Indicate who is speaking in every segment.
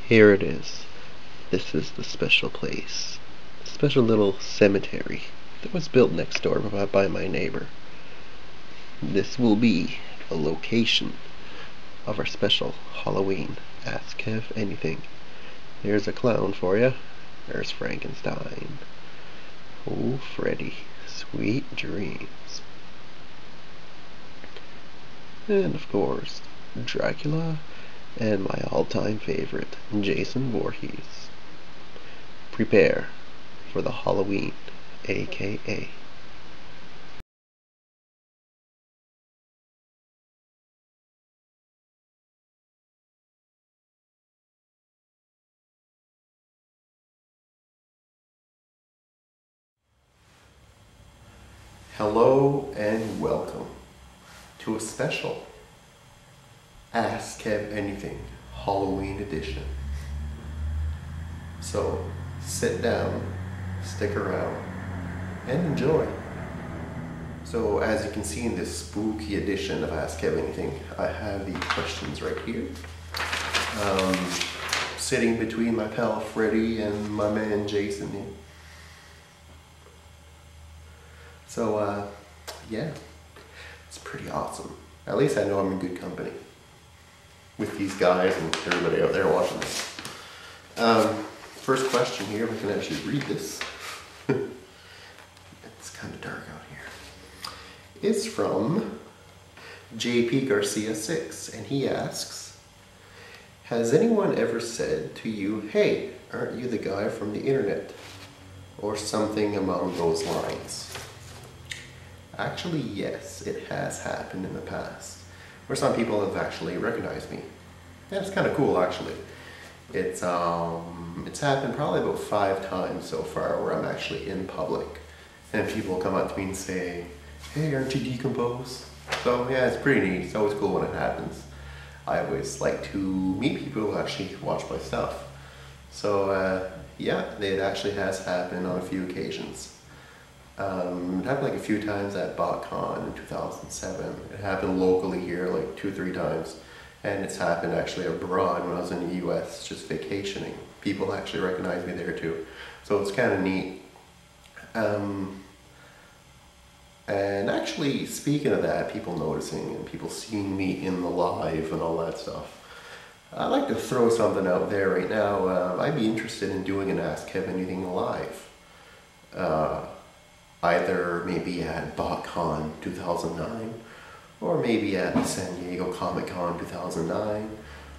Speaker 1: Here it is. This is the special place. A special little cemetery that was built next door by my neighbor. This will be a location of our special Halloween Ask Kev Anything. There's a clown for you. There's Frankenstein. Oh, Freddy, sweet dreams. And of course, Dracula and my all-time favorite, Jason Voorhees. Prepare for the Halloween, aka. Hello and welcome to a special Ask Kev Anything Halloween edition. So sit down, stick around, and enjoy. So as you can see in this spooky edition of Ask Kev Anything, I have the questions right here. Sitting between my pal Freddy and my man Jason here. So, yeah, it's pretty awesome. At least I know I'm in good company with these guys and everybody out there watching this. First question here, we can actually read this. It's kind of dark out here. It's from JP Garcia 6, and he asks, has anyone ever said to you, hey, aren't you the guy from the internet? Or something along those lines? Actually, yes, it has happened in the past, where some people have actually recognized me. And it's kind of cool, actually. It's happened probably about 5 times so far where I'm actually in public, and people come up to me and say, hey, aren't you DCompose? So yeah, it's pretty neat. It's always cool when it happens. I always like to meet people who actually watch my stuff. So yeah, it actually has happened on a few occasions. It happened like a few times at BotCon in 2007. It happened locally here like 2-3 times. And it's happened actually abroad when I was in the US just vacationing. People actually recognize me there too. So it's kind of neat. And actually, speaking of that, people noticing and people seeing me in the live and all that stuff, I'd like to throw something out there right now. I'd be interested in doing an Ask Kev Anything live. Either maybe at BotCon 2009, or maybe at San Diego Comic Con 2009,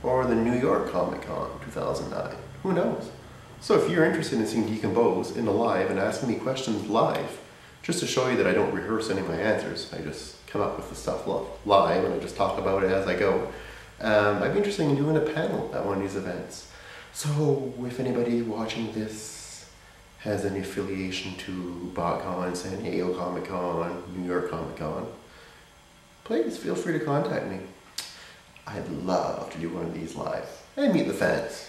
Speaker 1: or the New York Comic Con 2009. Who knows? So if you're interested in seeing DCompose in the live and asking me questions live, just to show you that I don't rehearse any of my answers, I just come up with the stuff live and I just talk about it as I go. I'd be interested in doing a panel at one of these events. So if anybody watching this has any affiliation to BotCon, San Diego Comic Con, New York Comic Con, please feel free to contact me. I'd love to do one of these live and meet the fans.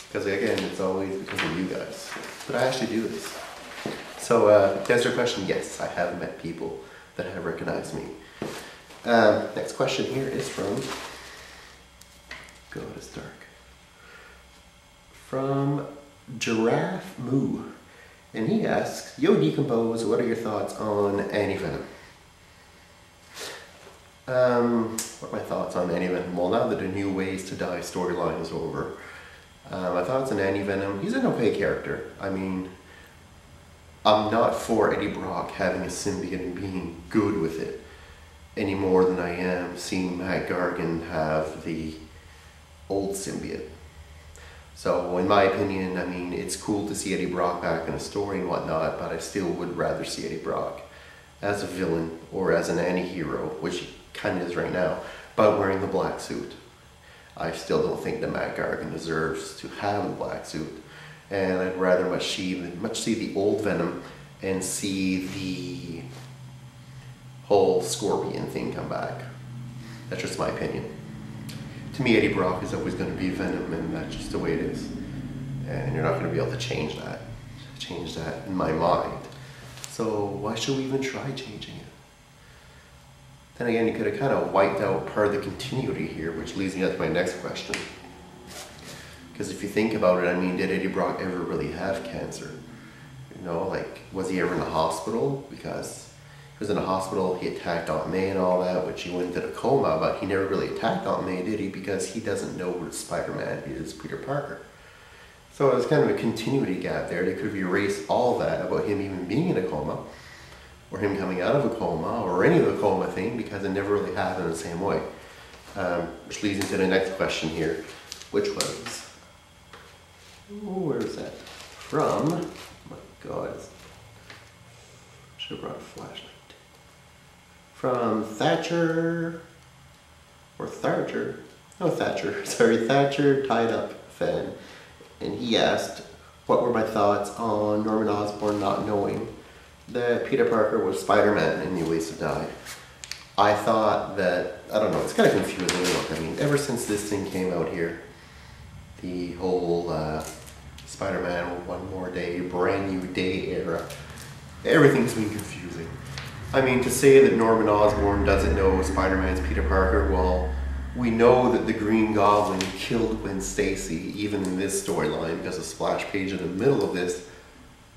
Speaker 1: Because again, it's always because of you guys. But I actually do this. So to answer your question, yes, I have met people that have recognized me. Next question here is from, God, it's dark. From Giraffe Moo, and he asks, yo DCompose, what are your thoughts on Venom? What are my thoughts on Venom? Well, now that the New Ways to Die storyline is over, my thoughts on Venom, he's an okay character. I mean, I'm not for Eddie Brock having a symbiote and being good with it any more than I am seeing Matt Gargan have the old symbiote. So in my opinion, I mean, it's cool to see Eddie Brock back in a story and whatnot, but I still would rather see Eddie Brock as a villain or as an anti-hero, which he kind of is right now, but wearing the black suit. I still don't think that Matt Gargan deserves to have the black suit, and I'd rather much see the old Venom and see the whole Scorpion thing come back. That's just my opinion. To me, Eddie Brock is always going to be Venom, and that's just the way it is. And you're not going to be able to change that in my mind. So why should we even try changing it? Then again, you could have kind of wiped out part of the continuity here, which leads me up to my next question. Because if you think about it, I mean, did Eddie Brock ever really have cancer? You know, like, was he ever in the hospital? Because he was in the hospital, he attacked Aunt May and all that, which he went into a coma, but he never really attacked Aunt May, did he? Because he doesn't know what Spider-Man is, Peter Parker. So it was kind of a continuity gap there. They could have erased all that about him even being in a coma, or him coming out of a coma, or any of the coma thing, because it never really happened the same way. Which leads into the next question here, which was, where is that? From, oh my God, should have brought a flashlight. From Thatcher, or Thatcher, no Thatcher, sorry, Thatcher Tied Up Fan. And he asked, what were my thoughts on Norman Osborn not knowing that Peter Parker was Spider-Man in New Ways to Die? I thought that, I don't know, it's kind of confusing. Look, I mean, ever since this thing came out here, the whole Spider-Man One More Day, Brand New Day era, everything's been confusing. I mean, to say that Norman Osborn doesn't know Spider-Man's Peter Parker, well, we know that the Green Goblin killed Gwen Stacy, even in this storyline, because the splash page in the middle of this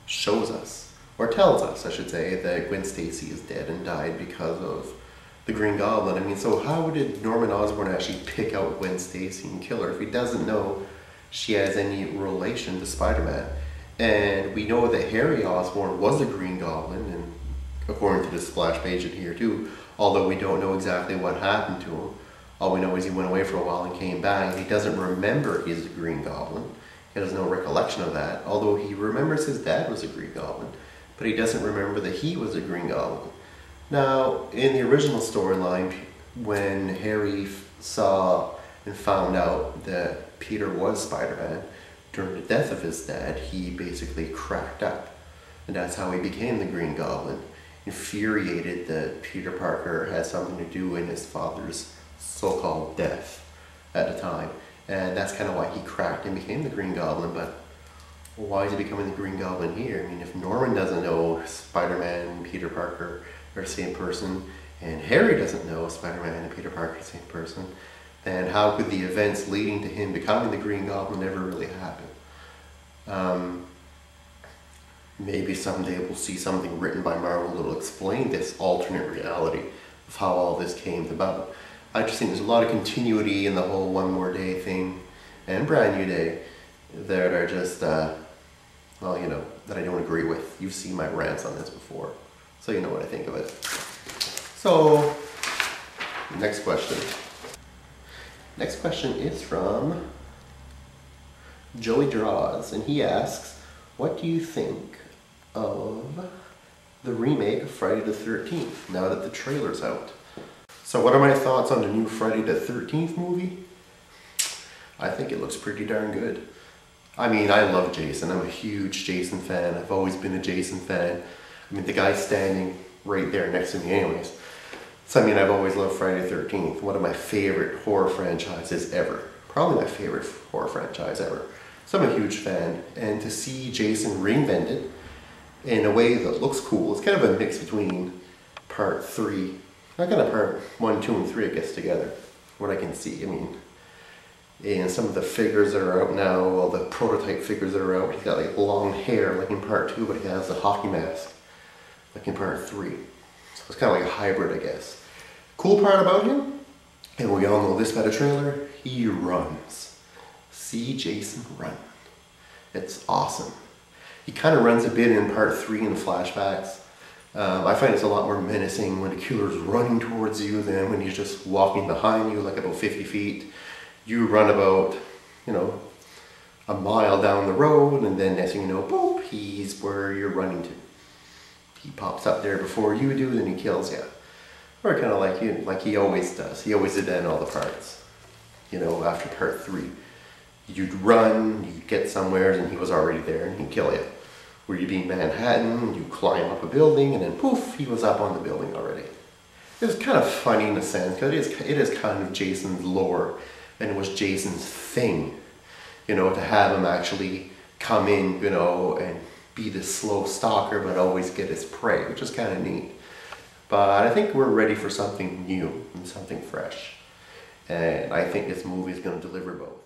Speaker 1: shows us, or tells us, I should say, that Gwen Stacy is dead and died because of the Green Goblin. I mean, so how did Norman Osborn actually pick out Gwen Stacy and kill her if he doesn't know she has any relation to Spider-Man? And we know that Harry Osborn was a Green Goblin, and according to the splash page in here too, although we don't know exactly what happened to him. All we know is he went away for a while and came back. He doesn't remember he's a Green Goblin. He has no recollection of that, although he remembers his dad was a Green Goblin, but he doesn't remember that he was a Green Goblin. Now, in the original storyline, when Harry saw and found out that Peter was Spider-Man during the death of his dad, he basically cracked up. And that's how he became the Green Goblin, infuriated that Peter Parker had something to do in his father's so-called death at the time. And that's kind of why he cracked and became the Green Goblin. But why is he becoming the Green Goblin here? I mean, if Norman doesn't know Spider-Man and Peter Parker are the same person, and Harry doesn't know Spider-Man and Peter Parker are the same person, then how could the events leading to him becoming the Green Goblin ever really happen? Maybe someday we'll see something written by Marvel that will explain this alternate reality of how all this came about. I just think there's a lot of continuity in the whole One More Day thing and Brand New Day that are just, well, you know, that I don't agree with. You've seen my rants on this before, so you know what I think of it. So, next question. Next question is from Joey Draws, and he asks, what do you think of the remake of Friday the 13th now that the trailer's out? So what are my thoughts on the new Friday the 13th movie? I think it looks pretty darn good. I mean, I love Jason. I'm a huge Jason fan. I've always been a Jason fan. I mean, the guy's standing right there next to me anyways. So I mean, I've always loved Friday the 13th. One of my favorite horror franchises ever. Probably my favorite horror franchise ever. So I'm a huge fan. And to see Jason reinvented in a way that looks cool, it's kind of a mix between part 3, not kind of part 1, 2, and 3, I guess, together. What I can see, I mean, and some of the figures that are out now, all the prototype figures that are out, he's got like long hair like in part 2, but he has a hockey mask like in part 3. So it's kind of like a hybrid, I guess. Cool part about him, and we all know this by the trailer, he runs. See Jason run. It's awesome. He kind of runs a bit in part 3 in the flashbacks. I find it's a lot more menacing when the killer's running towards you than when he's just walking behind you like about 50 feet. You run about, you know, a mile down the road, and then next thing you know, boop, he's where you're running to. He pops up there before you do, then he kills you. Or kind of like you, like he always does. He always did that in all the parts. You know, after part 3. You'd run, you'd get somewhere, and he was already there, and he'd kill you. Where you'd be in Manhattan, you climb up a building, and then poof, he was up on the building already. It was kind of funny in a sense, because it is kind of Jason's lore, and it was Jason's thing, you know, to have him actually come in, you know, and be this slow stalker, but always get his prey, which is kind of neat. But I think we're ready for something new and something fresh. And I think this movie is going to deliver both.